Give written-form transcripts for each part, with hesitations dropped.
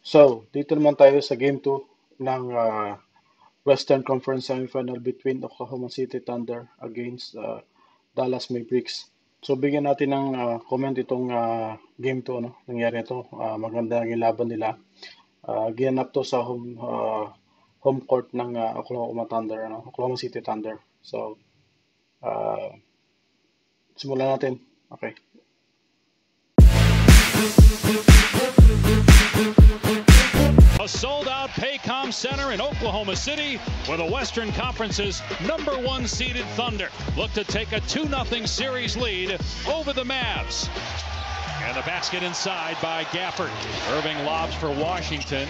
So, dito naman tayo sa Game 2 ng Western Conference Semifinal between Oklahoma City Thunder against Dallas Mavericks. So, bigyan natin ng comment itong Game 2. Ano? Nangyari ito. Maganda ang laban nila. Ginanap to sa home court ng Oklahoma Thunder, ano? Oklahoma City Thunder. So, uh, simulan natin. Okay. A sold-out Paycom Center in Oklahoma City, where the Western Conference's #1 seeded Thunder look to take a 2-0 series lead over the Mavs. And the basket inside by Gafford. Irving lobs for Washington.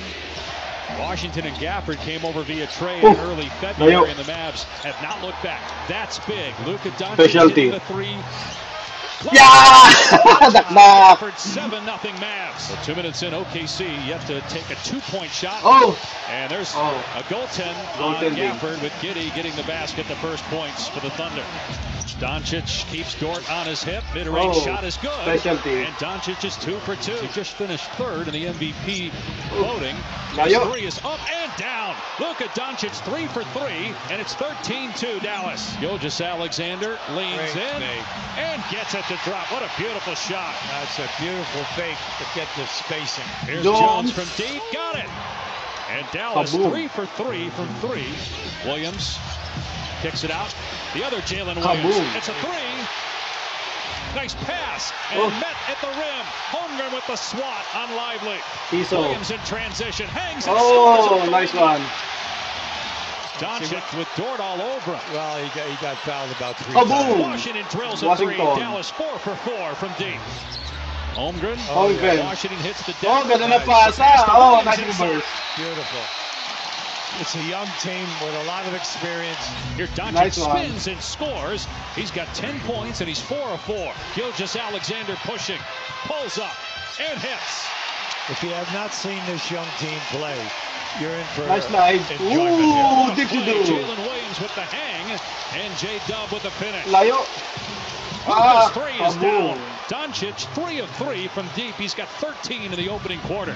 Washington and Gafford came over via trade in early February, and the Mavs have not looked back. That's big. Luka Doncic hitting the three. Yeah! Gafford 7-0 Mavs. So 2 minutes in, OKC yet to take a 2-point shot. Oh! And there's a goaltend on Gafford, with Giddey getting the basket, the first points for the Thunder. Doncic keeps Dort on his hip. Mid-range shot is good. Specialty. And Doncic is 2 for 2. He just finished third in the MVP voting. His Layo. three is up and down. Luka Doncic 3 for 3, and it's 13-2 Dallas. Gilgeous-Alexander leans in and gets it to drop. What a beautiful shot. That's a beautiful fake to get the spacing. Here's Jones from deep. Got it. And Dallas Kaboom. 3 for 3 from 3. Williams kicks it out. The other Jalen Williams. Kaboom. It's a 3. Nice pass. And met at the rim. Holmgren with the swat on Lively. Tiso. Williams in transition. Hangs and Oh, scores a nice three. one. Doncic with Dort all over him. Well, he got fouled about 3 Kaboom. times. Washington drills a Washington. 3. Dallas 4 for 4 from deep. Holmgren. Holmgren. Washington hits the deck. Oh, ganda na pasa. Oh, nice reverse. Beautiful. It's a young team with a lot of experience. Here Doncic Nice one. spins and scores. He's got 10 points and he's 4 of 4. Gilgeous-Alexander pushing, pulls up, and hits. If you have not seen this young team play, you're in for Nice slide. enjoyment Ooh, here. did you Play, do? Jalen Williams with the hang, and J-Dub with the finish. Layo. Luka's three is kaboom. down. Doncic 3 of 3 from deep. He's got 13 in the opening quarter.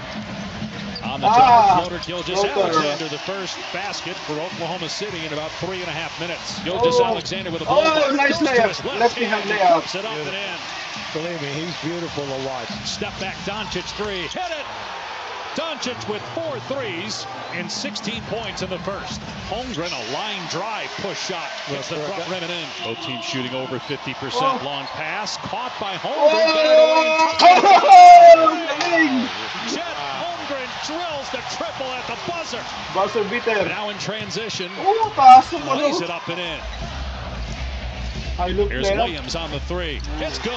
On the top floater, Gilgeous-Alexander, the first basket for Oklahoma City in about 3.5 minutes. Gilgeous-Alexander with a ball. Oh, nice Goes to layup. his left Left hand, hand layup. puts it up and in. Believe me, he's beautiful to watch. Step back, Doncic 3. Hit it! Doncic with 4 threes and 16 points in the first. Holmgren, a line drive push shot. Gets the front rim and in. Both teams shooting over 50%. Long pass. Caught by Holmgren. Got it away in time. Oh, galing. Chet Holmgren drills the triple at the buzzer. Buzzer beater. Now in transition. Oh, taas mo Lays no. it up and in. High look Here's there. Williams on the 3. It's good.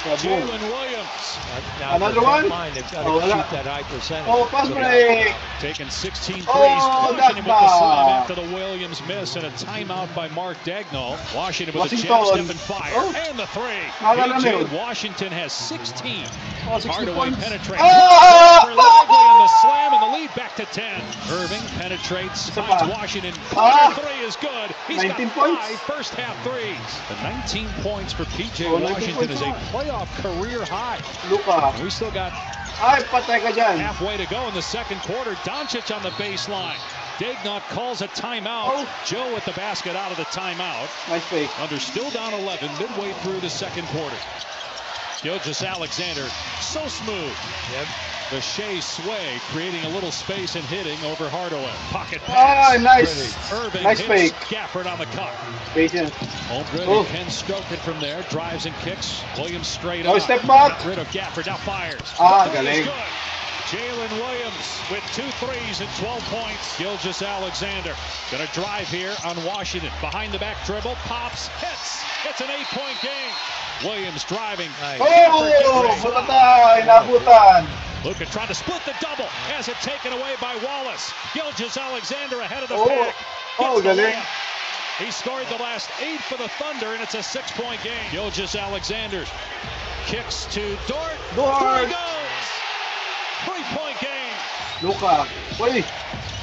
Kaboom. Jalen Williams. Now, Another keep in one? mind, they've got to Oh, wala. keep that high percentage. Oh, fast break. Taking 16 threes. Oh, Washington with that's the slam bad. after the Williams miss and a timeout by Mark Dagnall. Washington with a Washington. jab step and fire. Oh. And the 3. Nakakala na yun. PJ Washington has 16. Oh, 60 Hardaway points. penetrates. Ah! For Lively in the slam and the lead back to 10. Irving penetrates. Isa Finds pa. Washington. Ah! Corner 3 is good. He's 19 got 5 points. first half threes. The 19 points for PJ Oh, 19 Washington is points a na. playoff career high. Luka. We still got Ay, patay ka dyan. halfway to go in the second quarter. Doncic on the baseline. Dagnall calls a timeout. Oh. Joe with the basket out of the timeout. Nice fake. Under still down 11 midway through the second quarter. Gilgeous-Alexander, so smooth. Yep. The Shea sway, creating a little space and hitting over Hardaway. Pocket Ah, pass. nice. Irving Nice hits fake. Gafford on the cut. Patience. Holmgren Oh. can stroke it from there. Drives and kicks. Williams straight Oh, up. step back. Got rid of Gafford. Now fires. Ah, The three is galing. good. Jalen Williams with 2 threes and 12 points. Gilgeous-Alexander gonna drive here on Washington. Behind the back dribble. Pops. Hits. It's an 8-point game. Williams driving. Nice. Oh, matatay. Nabutan. Luka trying to split the double. Has it taken away by Wallace. Gilgeous-Alexander ahead of the Oh. pack. Oh, Gets the galing. layup. He scored the last 8 for the Thunder, and it's a 6-point game. Gilgeous-Alexander kicks to Dort. Dort. 3 goes. 3-point game. Luka. Uy.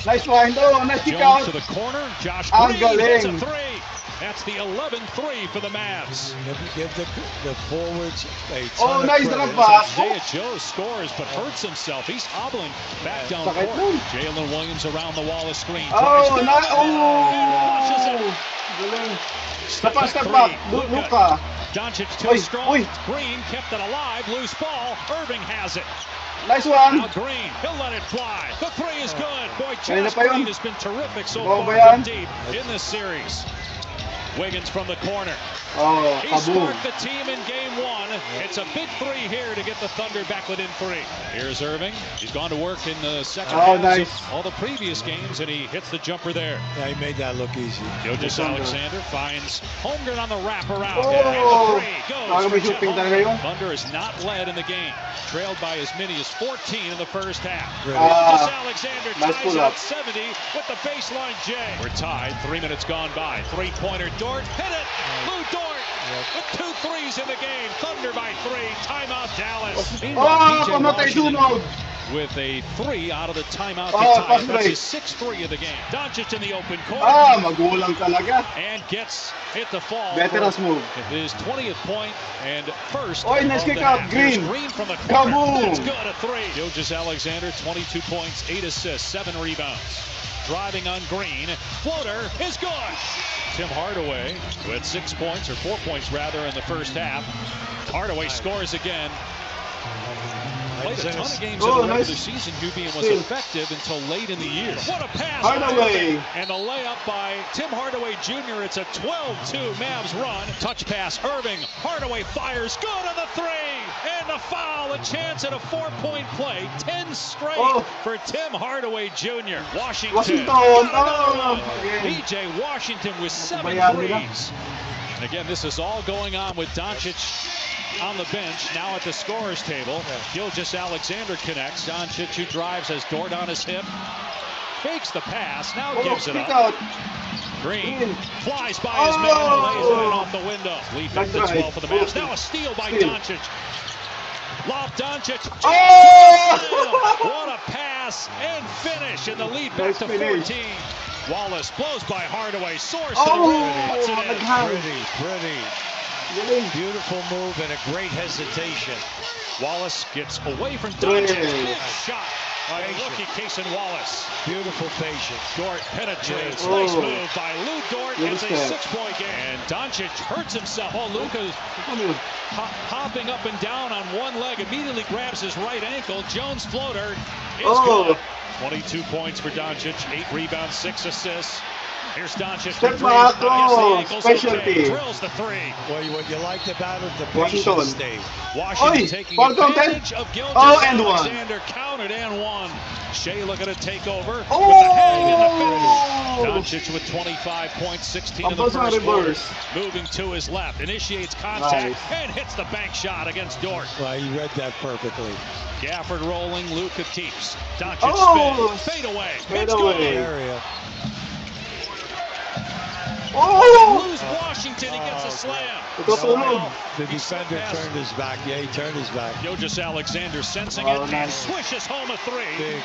Nice find. Oh, nice kick Jones out. to the corner. Josh Ang Green hits a galing. three. That's the 11-3 for the Mavs. Give the forwards a Oh, ton of nice credit. drop pass. Isaiah Joe scores but hurts himself. He's hobbling back down Sakit court. nun. Jalen Williams around the wall of screen. Oh, Drives nice. down and flushes Oh. it. Galing. Step Step back. Luka. Doncic too Oy, strong. oy. Green kept it alive. Loose ball. Irving has it. Nice one. Now Green, he'll let it fly. The three is good. Boy, Kanina Josh pa yun. Green has been terrific so Oo far ba yan? from deep in this series. Wiggins from the corner. Oh, He kaboom. sparked the team in game one. It's a big three here to get the Thunder back within three. Here's Irving. He's gone to work in the second Oh, half nice. of all the previous games, and he hits the jumper there. Yeah, he made that look easy. Gilgeous Thunder. Alexander finds Holmgren on the wraparound. Oh! And the three goes Baka for may Chet shooting talaga Holmgren. yun. Thunder is not led in the game. Trailed by as many as 14 in the first half. Great. Gilgeous Alexander nice ties pull it up. at 70 with the baseline J. We're tied. 3 minutes gone by. Three-pointer. Dort hit it. Lou Dort with 2 threes in the game. Thunder by 3. Timeout Dallas. Oh, pamatay sunog. With a 3 out of the timeout to Oh, tie. pass it. That's break. his 6th 3 of the game. Doncic in the open court. Ah, magulang talaga. And gets it to fall. Veterans for move. His 20th point and first. Oy, nice of kick the out, half. Green. Here's Green from the corner. Kaboom. That's good, a 3. Gilgeous Alexander, 22 points, 8 assists, 7 rebounds. Driving on Green. Floater is good. Tim Hardaway with 6 points, or 4 points rather, in the first half. Hardaway scores again. Played a ton of games in the regular season, Hubie, and was effective until late in the year. What a pass! Hardaway. And the layup by Tim Hardaway Jr. It's a 12-2 Mavs run. Touch pass, Irving. Hardaway fires. Good on the 3. And the foul. A chance at a 4-point play. 10 straight for Tim Hardaway Jr. Washington. Oh, PJ Washington with 7 threes. And again, this is all going on with Doncic on the bench, now at the scorer's table. Gilgeous Alexander connects. Doncic, who drives, has Dort on his hip. Fakes the pass, now gives it up. Green flies by his man and lays it in off the window. Lead back to 12 for the Mavs. Now a steal by Doncic. Lob Doncic. Oh! What a pass and finish, and the lead back to 14. Wallace blows by Hardaway, soars to the rim, puts it in. Pretty. Beautiful move and a great hesitation. Wallace gets away from Doncic. Big shot by rookie Cason Wallace. Beautiful patience. Dort penetrates. Nice move by Lou Dort. It's a 6-point game. And Doncic hurts himself. Oh, Luka's hopping up and down on one leg. Immediately grabs his right ankle. Jones floater is good. 22 points for Doncic. 8 rebounds, 6 assists. Here's Doncic for 3. Specialty. Drills the 3. Well, what you liked about it, the Washington. patience stage. Washington taking advantage of Gilgeous Alexander. Counted and one. Shea looking to take over with the hang and the finish. Doncic with 25 points, 16 in the first quarter. Moving to his left, initiates contact and hits the bank shot against Dort. Well, he read that perfectly. Gafford rolling, Luka teeps. Doncic spin, fade away. It's good. Area. Oh! Lose Washington, he gets a slam. The defender turned his back. Yeah, he turned his back. Gilgeous Alexander sensing it and swishes home a 3. Big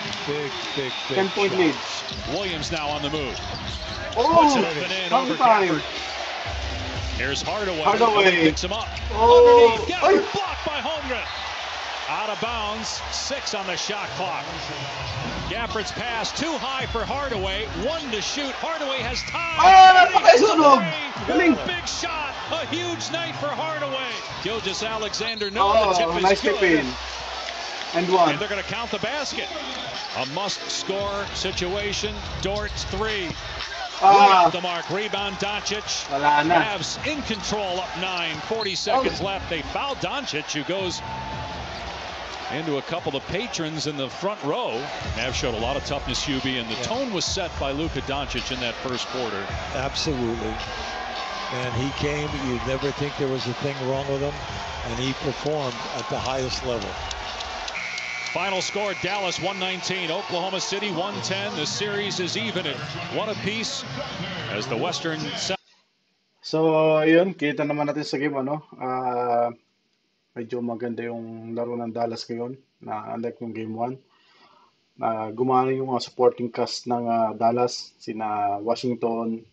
10-point lead. Williams now on the move. Oh! Puts it up and in over Gafford. Here's Hardaway. Hardaway Picks him up. Oh! Underneath. Gafford blocked by Holmgren. Out of bounds. 6 on the shot clock. Gafford's pass too high for Hardaway. 1 to shoot. Hardaway has time. Big shot. A huge night for Hardaway. Gilgeous Alexander knows the tip is good. And one. And they're going to count the basket. A must-score situation. Dort's 3. Off the mark. Rebound Doncic. Mavs in control, up 9. 40 seconds left. They foul Doncic, who goes into a couple of patrons in the front row. Mavs showed a lot of toughness, Hubie, and the tone was set by Luka Doncic in that first quarter. Absolutely. And he came, you'd never think there was a thing wrong with him, and he performed at the highest level. Final score, Dallas 119, Oklahoma City 110. The series is even at 1 apiece as the Western. So, yun, kita naman natin sa game, ano? Medyo maganda yung laro ng Dallas ngayon, na unlike yung game 1. gumana yung mga supporting cast ng Dallas, sina Washington,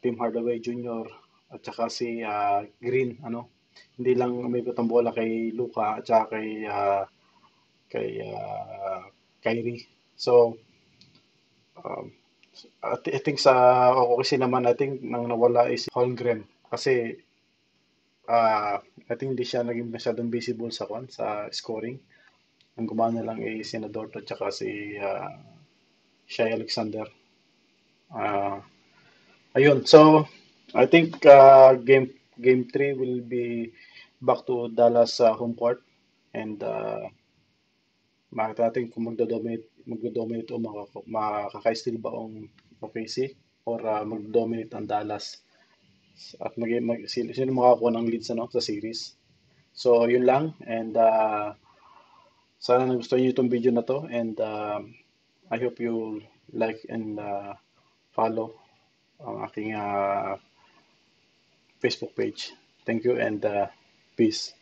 Tim Hardaway Jr. at saka si Green, hindi lang umikot ang bola kay Luka at saka kay Kyrie. So um, I think sa OKC naman, I think nang nawala is Holmgren kasi I think hindi siya naging masyadong visible sa scoring. Ang gumana lang ay si Dort at saka si Shai Alexander. Ayun. So I think game 3 will be back to Dallas home court, and makita natin kung magdo-dominate o makaka-steal ba ang OKC or mag-dominate ang Dallas at sino makakuha ng leads sa series. So yun lang, and sana nagustuhan niyo itong video na to, and I hope you like and follow ang aking Facebook page. Thank you and peace.